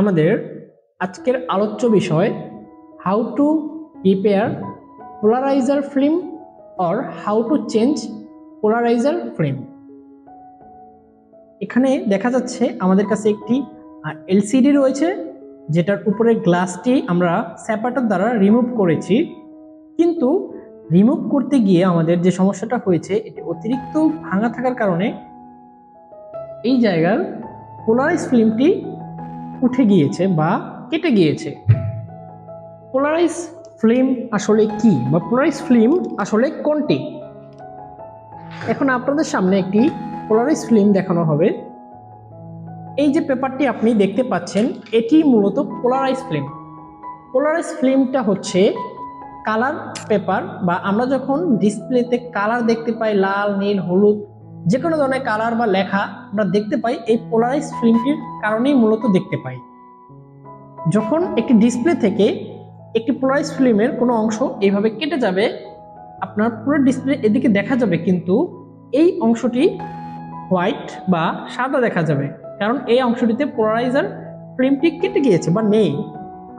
আমাদের আজকের আলোচ্য বিষয় how to repair polarizer film or how to change polarizer film. এখানে দেখা যাচ্ছে আমাদের কাছে একটি এলসিডি রয়েছে, যেটার উপরে গ্লাসটি আমরা স্যাপাটার দ্বারা রিমুভ করেছি, কিন্তু রিমুভ করতে গিয়ে আমাদের যে সমস্যাটা হয়েছে এটি অতিরিক্ত ভাঙা থাকার কারণে এই জায়গার পোলারাইজ ফিল্মটি উঠে গিয়েছে বা কেটে গিয়েছে। পোলারাইজ ফিল্ম আসলে কি বা পোলারাইজ ফিল্ম আসলে কোনটি? এখন আপনাদের সামনে একটি পোলারাইজ ফিল্ম দেখানো হবে। এই যে পেপারটি আপনি দেখতে পাচ্ছেন এটি মূলত পোলারাইজ ফিল্ম। পোলারাইজ ফিল্মটা হচ্ছে কালার পেপার, বা আমরা যখন ডিসপ্লেতে কালার দেখতে পাই লাল, নীল, হলুদ, যে কোনো ধরনের কালার বা লেখা আমরা দেখতে পাই এই পোলারাইজ ফিল্মটির কারণেই মূলত দেখতে পাই। যখন একটি ডিসপ্লে থেকে একটি পোলারাইজ ফিল্মের কোনো অংশ এইভাবে কেটে যাবে, আপনার পুরো ডিসপ্লে এদিকে দেখা যাবে, কিন্তু এই অংশটি হোয়াইট বা সাদা দেখা যাবে, কারণ এই অংশটিতে পোলারাইজার ফিল্মটি কেটে গিয়েছে বা নেই।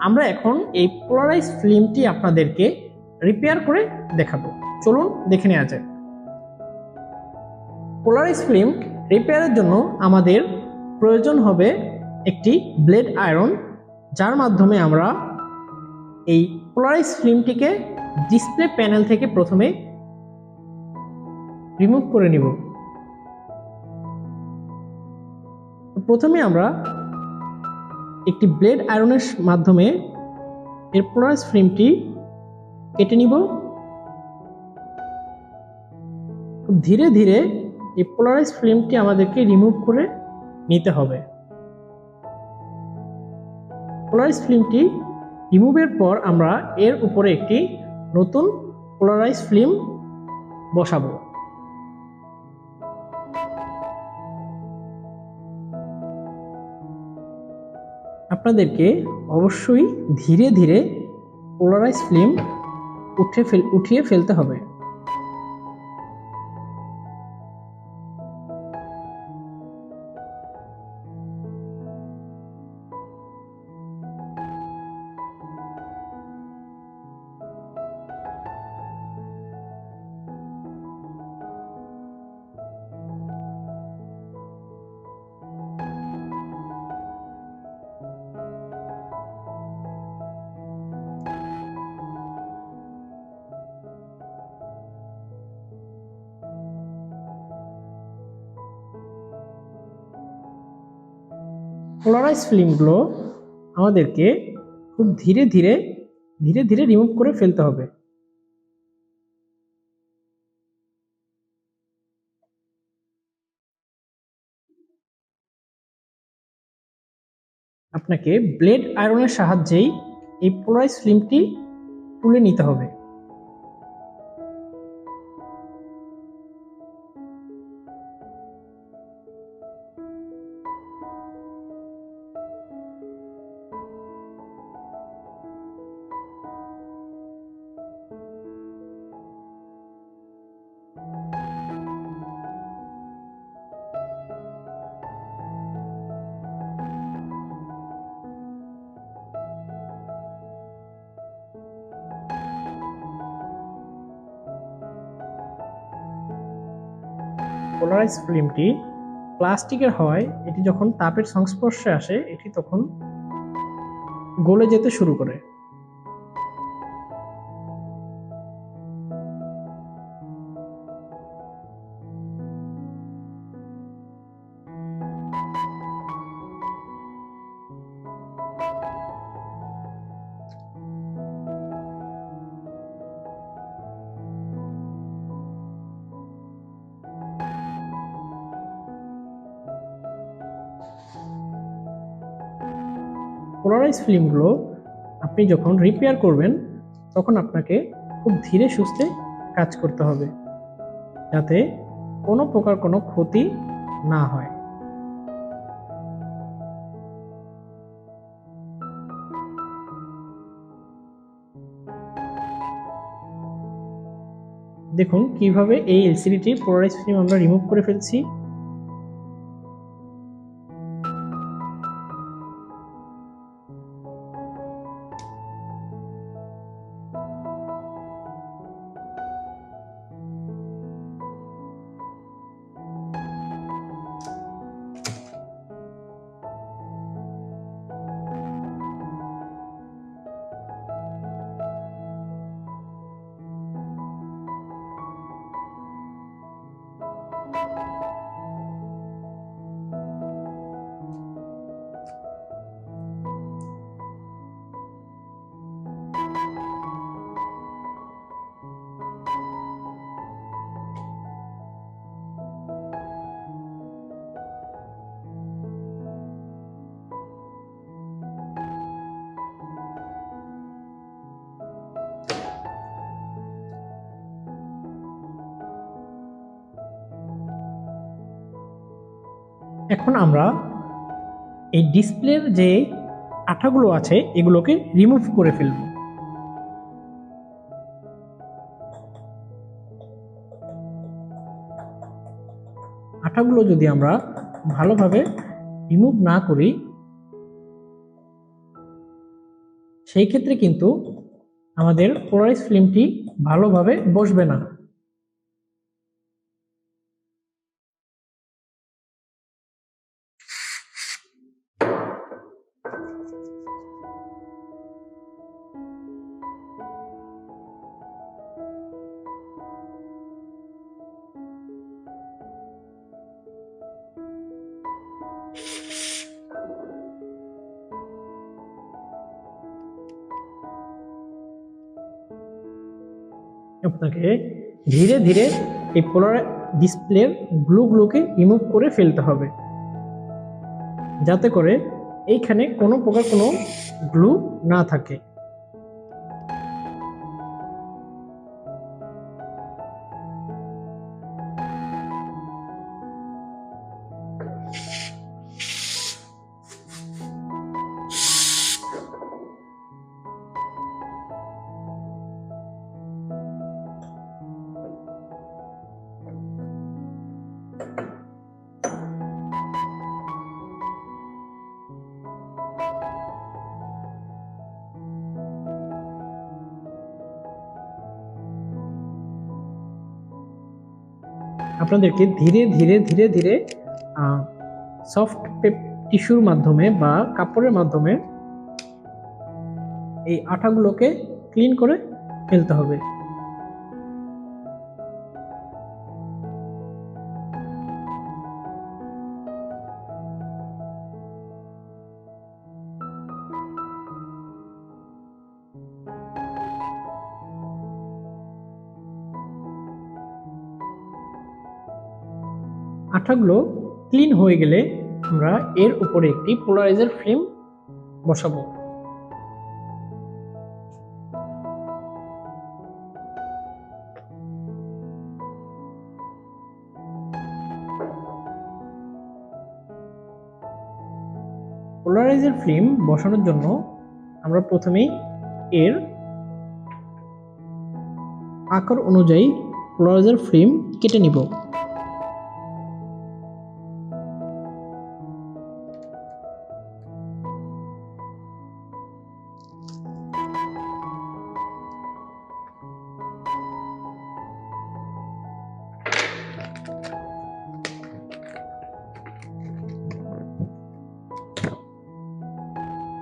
আমরা এখন এই পোলারাইজ ফিল্মটি আপনাদেরকে রিপেয়ার করে দেখাবো। চলুন দেখে নেওয়া যায়। পোলারাইজ ফিল্ম রিপেয়ারের জন্য আমাদের প্রয়োজন হবে একটি ব্লেড আয়রন, যার মাধ্যমে আমরা এই পোলারাইজ ফিল্মটিকে ডিসপ্লে প্যানেল থেকে প্রথমে রিমুভ করে নিব। প্রথমে আমরা একটি ব্লেড আয়রনের মাধ্যমে এর পোলারাইজ ফিল্মটি কেটে নিব। ধীরে ধীরে এই পোলারাইজ ফিল্মটি আমাদেরকে রিমুভ করে নিতে হবে। পোলারাইজ ফিল্মটি রিমুভের পর আমরা এর উপরে একটি নতুন পোলারাইজ ফিল্ম বসাবো। আপনাদেরকে অবশ্যই ধীরে ধীরে পোলারাইজ ফিল্ম উঠিয়ে ফেলতে হবে। পোলারাইজ ফিল্মগুলো আমাদেরকে খুব ধীরে ধীরে রিমুভ করে ফেলতে হবে। আপনাকে ব্লেড আয়রনের সাহায্যেই এই পোলারাইজ ফিল্মটি তুলে নিতে হবে। পোলারাইজ ফিল্মটি প্লাস্টিকের হয়, এটি যখন তাপের সংস্পর্শে আসে এটি তখন গলে যেতে শুরু করে। পোলারাইজ ফিল্মগুলো আপনি যখন রিপেয়ার করবেন তখন আপনাকে খুব ধীরে সুস্থে কাজ করতে হবে, যাতে কোনো প্রকার কোনো ক্ষতি না হয়। দেখুন কিভাবে এই এলসিডিটি পোলারাইজ ফিল্ম আমরা রিমুভ করে ফেলছি। এখন আমরা এই ডিসপ্লের যে আঠাগুলো আছে এগুলোকে রিমুভ করে ফেলব। আঠাগুলো যদি আমরা ভালোভাবে রিমুভ না করি সেই ক্ষেত্রে কিন্তু আমাদের পোলারাইজ ফিল্মটি ভালোভাবে বসবে না। আপনাকে ধীরে ধীরে এই ডিসপ্লের গ্লুগুলোকে রিমুভ করে ফেলতে হবে, যাতে করে এইখানে কোনো প্রকার কোনো গ্লু না থাকে। আপনাদেরকে ধীরে ধীরে ধীরে ধীরে সফট টিস্যুর মাধ্যমে বা কাপড়ের মাধ্যমে এই আঠাগুলোকে ক্লিন করে ফেলতে হবে। আঠাগুলো ক্লিন হয়ে গেলে আমরা এর উপরে একটি পোলারাইজার ফিল্ম বসাবো। পোলারাইজার ফিল্ম বসানোর জন্য আমরা প্রথমেই এর আকার অনুযায়ী পোলারাইজার ফিল্ম কেটে নিব।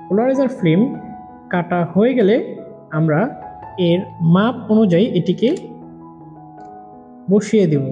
পোলারাইজার ফিল্ম কাটা হয়ে গেলে আমরা এর মাপ অনুযায়ী এটিকে বসিয়ে দেব।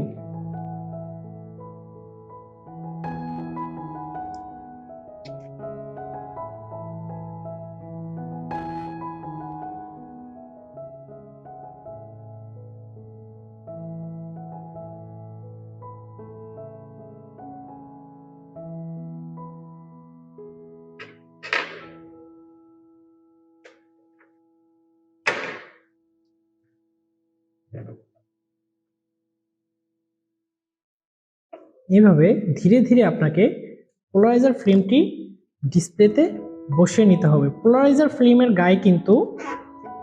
এইভাবে ধীরে ধীরে আপনাকে পোলারাইজার ফিল্মটি ডিসপ্লেতে বসিয়ে নিতে হবে। পোলারাইজার ফিল্মের গায়ে কিন্তু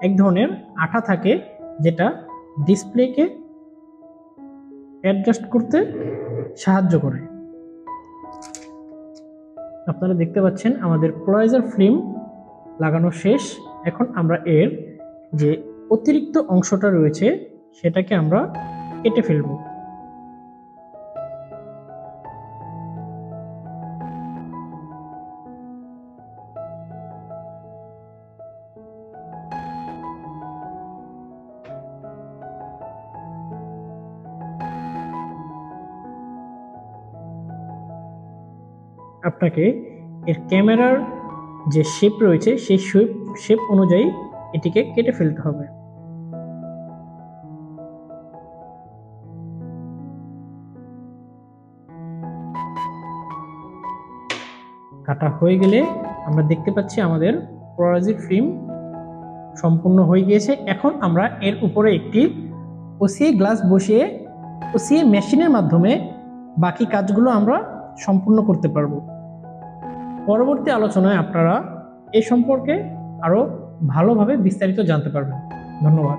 এক ধরনের আঠা থাকে যেটা ডিসপ্লেকে অ্যাডজাস্ট করতে সাহায্য করে। আপনারা দেখতে পাচ্ছেন আমাদের পোলারাইজার ফিল্ম লাগানো শেষ। এখন আমরা এর যে অতিরিক্ত অংশটা রয়েছে সেটাকে আমরা কেটে ফেলব। আপনাকে এর ক্যামেরার যে শেপ রয়েছে সেই শেপ অনুযায়ী এটিকে কেটে ফেলতে হবে। কাটা হয়ে গেলে আমরা দেখতে পাচ্ছি আমাদের পোলারাইজার ফিল্ম সম্পূর্ণ হয়ে গিয়েছে। এখন আমরা এর উপরে একটি ওসিএ গ্লাস বসিয়ে ওসিএ মেশিনের মাধ্যমে বাকি কাজগুলো আমরা সম্পূর্ণ করতে পারবো। পরবর্তী আলোচনায় আপনারা এ সম্পর্কে আরো ভালোভাবে বিস্তারিত জানতে পারবেন। ধন্যবাদ।